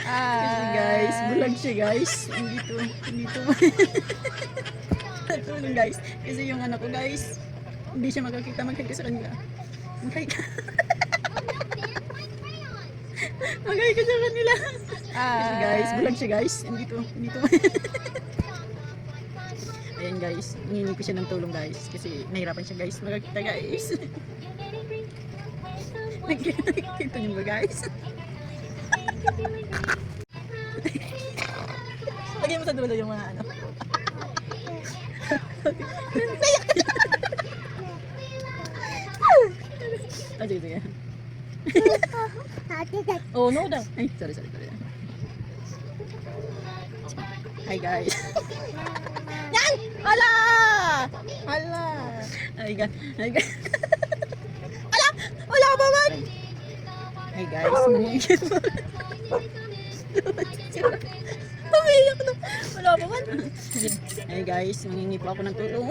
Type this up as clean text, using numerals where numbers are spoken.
Kasi guys, bulag siya guys. Hindi to. Tulong guys. Kasi yung anak ko guys, hindi siya makakita, mag-hi ka sa kanila. Mag-hi ka. Mag-hi ka sa kanila. Kasi guys, bulag siya guys. Hindi to. Ayan guys, nangingi ko siya ng tulong guys. Kasi nahirapan siya guys, makakita guys. Nakikita niyo ba guys? Lagyan mo sa dulo yung mga ano. Ah, sige. Oh, no daw. Ay, sorry. Hi guys. Yan! Hala! Ay guys. Wala ba man? Hi guys. Umiyak na. Wala ba man? Hi guys, mangingi po ako ng tulong.